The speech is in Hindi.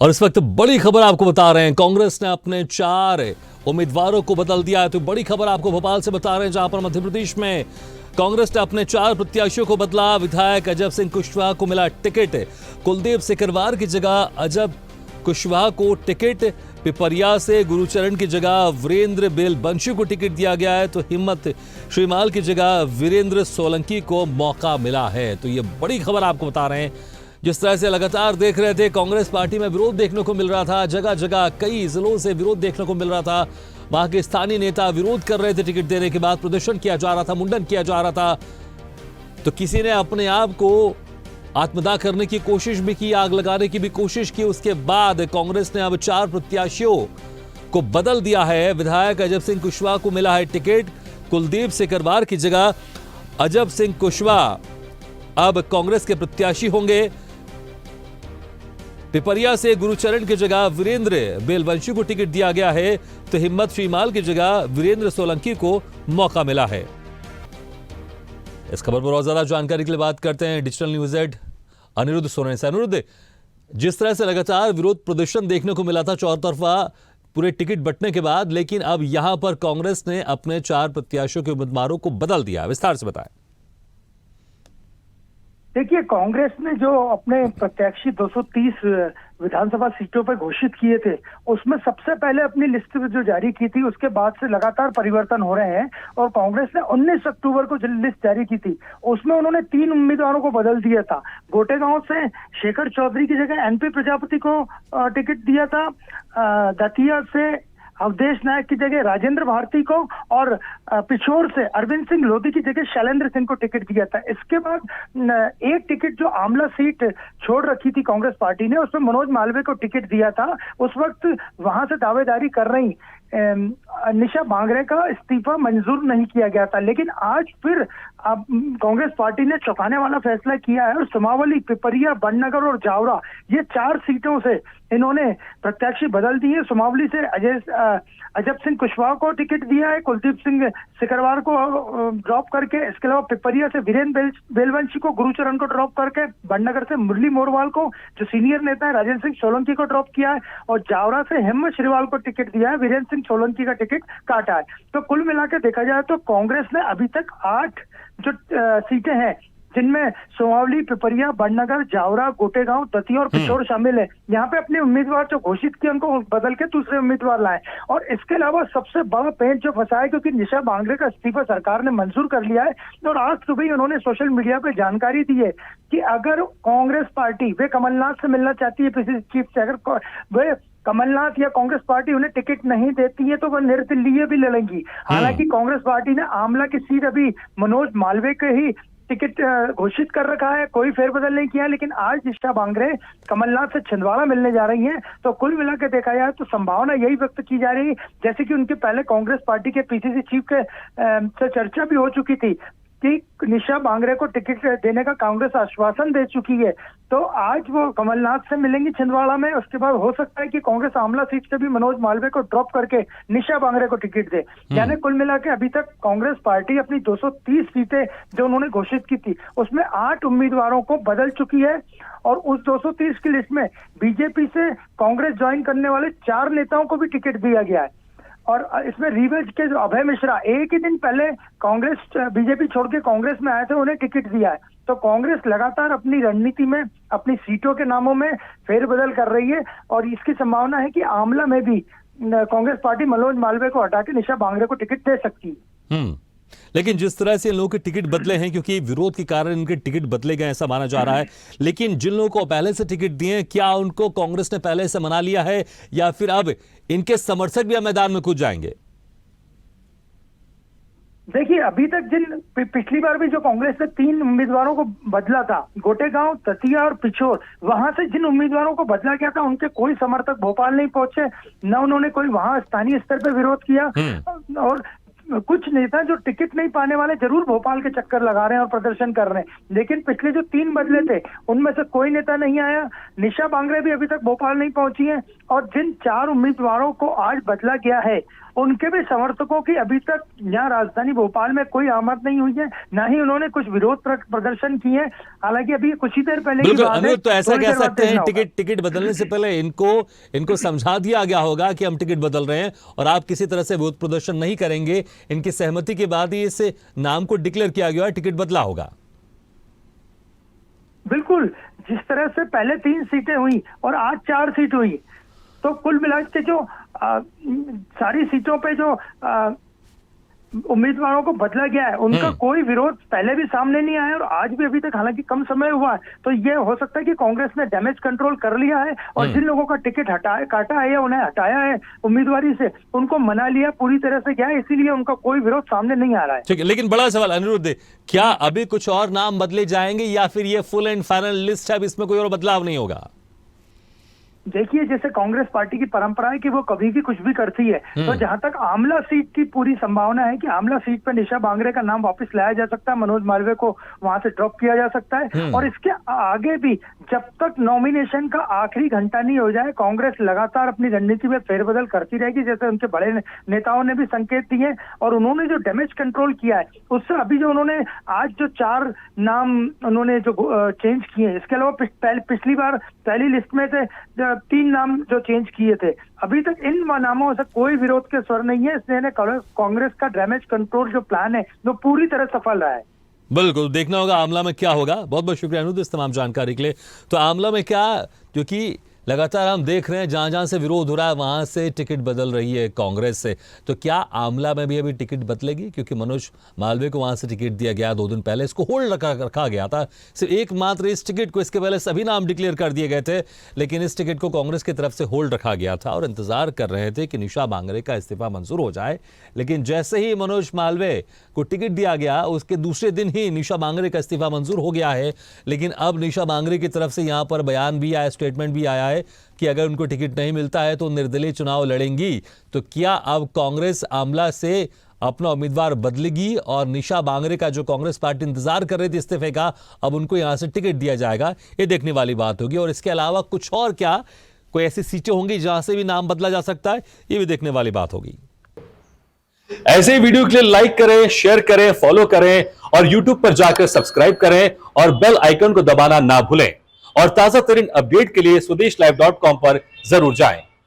और इस वक्त बड़ी खबर आपको बता रहे हैं, कांग्रेस ने अपने 4 उम्मीदवारों को बदल दिया है। तो बड़ी खबर आपको भोपाल से बता रहे हैं, जहां पर मध्य प्रदेश में कांग्रेस ने अपने 4 प्रत्याशियों को बदला। विधायक अजब सिंह कुशवाहा को मिला टिकट, कुलदीप सिकरवार की जगह अजब कुशवाहा को टिकट, पिपरिया से गुरुचरण की जगह वीरेंद्र बेलवंशी को टिकट दिया गया है। तो हिम्मत श्रीमाल की जगह वीरेंद्र सोलंकी को मौका मिला है। तो ये बड़ी खबर आपको बता रहे हैं। जिस तरह से लगातार देख रहे थे, कांग्रेस पार्टी में विरोध देखने को मिल रहा था, जगह जगह कई जिलों से विरोध देखने को मिल रहा था। वहां के स्थानीय नेता विरोध कर रहे थे, टिकट देने के बाद प्रदर्शन किया जा रहा था, मुंडन किया जा रहा था। तो किसी ने अपने आप को आत्मदाह करने की कोशिश भी की, आग लगाने की भी कोशिश की। उसके बाद कांग्रेस ने अब 4 प्रत्याशियों को बदल दिया है। विधायक अजब सिंह कुशवाहा को मिला है टिकट, कुलदीप सिकरवार की जगह अजब सिंह कुशवाहा अब कांग्रेस के प्रत्याशी होंगे। पिपरिया से गुरुचरण की जगह वीरेंद्र बेलवंशी को टिकट दिया गया है। तो हिम्मत श्रीमाल की जगह वीरेंद्र सोलंकी को मौका मिला है। इस खबर पर और ज्यादा जानकारी के लिए बात करते हैं digital news ed Anirudh Soren से। अनिरुद्ध, जिस तरह से लगातार विरोध प्रदर्शन देखने को मिला था चारों तरफा पूरे टिकट बंटने के बाद, लेकिन अब यहां पर कांग्रेस ने अपने 4 प्रत्याशियों के उम्मीदवारों को बदल दिया, विस्तार से बताएं। देखिए, कांग्रेस ने जो अपने प्रत्याशी 230 विधानसभा सीटों पर घोषित किए थे, उसमें सबसे पहले अपनी लिस्ट जो जारी की थी, उसके बाद से लगातार परिवर्तन हो रहे हैं। और कांग्रेस ने 19 अक्टूबर को जो लिस्ट जारी की थी, उसमें उन्होंने 3 उम्मीदवारों को बदल दिया था। गोटेगांव से शेखर चौधरी की जगह एनपी प्रजापति को टिकट दिया था। दतिया से अवधेश नायक की जगह राजेंद्र भारती को, और पिछोर से अरविंद सिंह लोधी की जगह शैलेंद्र सिंह को टिकट दिया था। इसके बाद एक टिकट जो आमला सीट छोड़ रखी थी कांग्रेस पार्टी ने, उसमें मनोज मालवीय को टिकट दिया था। उस वक्त वहां से दावेदारी कर रही निशा बांगरे का इस्तीफा मंजूर नहीं किया गया था। लेकिन आज फिर अब कांग्रेस पार्टी ने चौंकाने वाला फैसला किया है और सुमावली, पिपरिया, बड़नगर और जावरा, ये 4 सीटों से इन्होंने प्रत्याशी बदल दिए। सुमावली से अजब सिंह कुशवाहा को टिकट दिया है, कुलदीप सिंह सिकरवार को ड्रॉप करके। इसके अलावा पिपरिया से वीरेंद्र बेलवंशी को, गुरुचरण को ड्रॉप करके, बड़नगर से मुरली मोरवाल को, जो सीनियर नेता है, राजेंद्र सिंह सोलंकी को ड्रॉप किया है, और जावरा से हिम्मत श्रीवाल को टिकट दिया है। वीरेंद्र सिंह सोलंकी का टिकट काटा है। तो कुल मिलाकर देखा जाए तो कांग्रेस ने अभी तक 8 जो सीटें हैं, जिनमें सुमावली, पिपरिया, बड़नगर, जावरा, गोटेगांव, दतिया और पिछोर शामिल है, यहाँ पे अपने उम्मीदवार जो घोषित किए उनको बदल के दूसरे उम्मीदवार लाए। और इसके अलावा सबसे बड़ा पेंच जो फंसा है, क्योंकि निशा बांगरे का इस्तीफा सरकार ने मंजूर कर लिया है। और आज सुबह उन्होंने सोशल मीडिया पे जानकारी दी है कि अगर कांग्रेस पार्टी वे कमलनाथ से मिलना चाहती है, पीसीसी चीफ से, अगर वे कमलनाथ या कांग्रेस पार्टी उन्हें टिकट नहीं देती है तो वह निर्दलीय भी लड़ेंगी। हालांकि कांग्रेस पार्टी ने आमला की सीट अभी मनोज मालवीय के ही टिकट घोषित कर रखा है, कोई फेरबदल नहीं किया। लेकिन आज निशा बांगरे कमलनाथ से छिंदवाड़ा मिलने जा रही हैं। तो कुल मिलाकर देखा जाए तो संभावना यही व्यक्त की जा रही है, जैसे कि उनके पहले कांग्रेस पार्टी के पीसीसी चीफ के से चर्चा भी हो चुकी थी कि निशा बांगरे को टिकट देने का कांग्रेस आश्वासन दे चुकी है। तो आज वो कमलनाथ से मिलेंगी छिंदवाड़ा में। उसके बाद हो सकता है कि कांग्रेस आमला सीट से भी मनोज मालवीय को ड्रॉप करके निशा बांगरे को टिकट दे। यानी कुल मिला के अभी तक कांग्रेस पार्टी अपनी 230 सीटें जो उन्होंने घोषित की थी, उसमें 8 उम्मीदवारों को बदल चुकी है। और उस 230 की लिस्ट में बीजेपी से कांग्रेस ज्वाइन करने वाले 4 नेताओं को भी टिकट दिया गया है। और इसमें रीवेज के जो अभय मिश्रा एक ही दिन पहले कांग्रेस बीजेपी छोड़ के कांग्रेस में आए थे, उन्हें टिकट दिया है। तो कांग्रेस लगातार अपनी रणनीति में अपनी सीटों के नामों में फेरबदल कर रही है। और इसकी संभावना है कि आमला में भी कांग्रेस पार्टी मनोज मालवीय को हटा के निशा बांगरे को टिकट दे सकती है। लेकिन जिस तरह से इन लोगों के टिकट बदले हैं, क्योंकि विरोध के कारण इनके टिकट बदले गए ऐसा माना जा रहा है, लेकिन जिन लोगों को पहले से टिकट दिए, क्या उनको कांग्रेस ने पहले से मना लिया है, या फिर अब इनके समर्थक भी मैदान में कूद जाएंगे? देखिए, अभी तक जिन पिछली बार भी जो कांग्रेस ने 3 उम्मीदवारों को बदला था, गोटेगांव, दतिया और पिछोर, वहां से जिन उम्मीदवारों को बदला गया था, उनके कोई समर्थक भोपाल नहीं पहुंचे, न उन्होंने कोई वहां स्थानीय स्तर पर विरोध किया। और कुछ नेता जो टिकट नहीं पाने वाले जरूर भोपाल के चक्कर लगा रहे हैं और प्रदर्शन कर रहे हैं, लेकिन पिछले जो 3 बदले थे उनमें से कोई नेता नहीं आया। निशा बांगरे भी अभी तक भोपाल नहीं पहुंची है, और जिन 4 उम्मीदवारों को आज बदला गया है उनके भी समर्थकों की अभी तक यहाँ राजधानी भोपाल में कोई आमद नहीं हुई है, ना ही उन्होंने कुछ विरोध प्रदर्शन किए। हालांकि अभी कुछ ही देर पहले की बिल्कुल बात है, अनिरुद्ध, तो ऐसा थोड़ी कह देर बाद सकते हैं देखना होगा। टिकट बदलने से पहले इनको समझा दिया गया होगा कि हम टिकट बदल रहे हैं और आप किसी तरह से विरोध प्रदर्शन नहीं करेंगे। इनकी सहमति के बाद ही इस नाम को डिक्लेयर किया गया, टिकट बदला होगा। बिल्कुल, जिस तरह से पहले 3 सीटें हुई और आज 4 सीट हुई, तो कुल मिला के जो सारी सीटों पे जो उम्मीदवारों को बदला गया है उनका कोई विरोध पहले भी सामने नहीं आया और आज भी अभी तक, हालांकि कम समय हुआ है, तो ये हो सकता है कि कांग्रेस ने डैमेज कंट्रोल कर लिया है और जिन लोगों का टिकट काटा है या उन्हें हटाया है उम्मीदवारी से, उनको मना लिया पूरी तरह से गया है, इसीलिए उनका कोई विरोध सामने नहीं आ रहा है। ठीक है, लेकिन बड़ा सवाल अनिरुद्ध, क्या अभी कुछ और नाम बदले जाएंगे या फिर ये फुल एंड फाइनल लिस्ट है, अब इसमें कोई और बदलाव नहीं होगा? देखिए, जैसे कांग्रेस पार्टी की परंपरा है कि वो कभी भी कुछ भी करती है, तो जहां तक आमला सीट की पूरी संभावना है कि आमला सीट पर निशा बांगरे का नाम वापस लाया जा सकता है, मनोज मालवीय को वहां से ड्रॉप किया जा सकता है, और इसके आगे भी जब तक नॉमिनेशन का आखिरी घंटा नहीं हो जाए कांग्रेस लगातार अपनी रणनीति में फेरबदल करती रहेगी, जैसे उनके बड़े नेताओं ने भी संकेत दिए। और उन्होंने जो डैमेज कंट्रोल किया है उससे अभी जो उन्होंने आज जो 4 नाम उन्होंने जो चेंज किए, इसके अलावा पिछली बार पहली लिस्ट में से 3 नाम जो चेंज किए थे, अभी तक इन नामों से कोई विरोध के स्वर नहीं है, इसलिए कांग्रेस का डैमेज कंट्रोल जो प्लान है वो पूरी तरह सफल रहा है। बिल्कुल, देखना होगा आमला में क्या होगा। बहुत बहुत शुक्रिया अनिरुद्ध इस तमाम जानकारी के लिए। तो आमला में क्या, क्योंकि लगातार हम देख रहे हैं जहां जहां से विरोध हो रहा है वहां से टिकट बदल रही है कांग्रेस से, तो क्या आमला में भी अभी टिकट बदलेगी? क्योंकि मनोज मालवीय को वहां से टिकट दिया गया 2 दिन पहले, इसको होल्ड रखा गया था सिर्फ एकमात्र इस टिकट को, इसके पहले सभी नाम डिक्लेयर कर दिए गए थे, लेकिन इस टिकट को कांग्रेस की तरफ से होल्ड रखा गया था और इंतजार कर रहे थे कि निशा बांगरे का इस्तीफा मंजूर हो जाए। लेकिन जैसे ही मनोज मालवीय को टिकट दिया गया उसके दूसरे दिन ही निशा बांगरे का इस्तीफा मंजूर हो गया है। लेकिन अब निशा बांगरे की तरफ से यहां पर बयान भी आया, स्टेटमेंट भी आया है कि अगर उनको टिकट नहीं मिलता है तो निर्दलीय चुनाव लड़ेंगी। तो क्या अब कांग्रेस आमला से अपना उम्मीदवार बदलेगी और निशा बांगरे का जो कांग्रेस पार्टी इंतजार कर रही थी इस्तीफे का, अब उनको यहां से टिकट दिया जाएगा? ये देखने वाली बात होगी। और इसके अलावा कुछ और क्या कोई ऐसी सीटें होंगी जहां से भी नाम बदला जा सकता है, ये भी देखने वाली बात होगी। ऐसे ही वीडियो के लिए लाइक करें, शेयर करें, फॉलो करें और यूट्यूब पर जाकर सब्सक्राइब करें और बेल आइकन को दबाना ना भूलें। और ताजा तरीन अपडेट के लिए swedeshlive.com पर जरूर जाएं।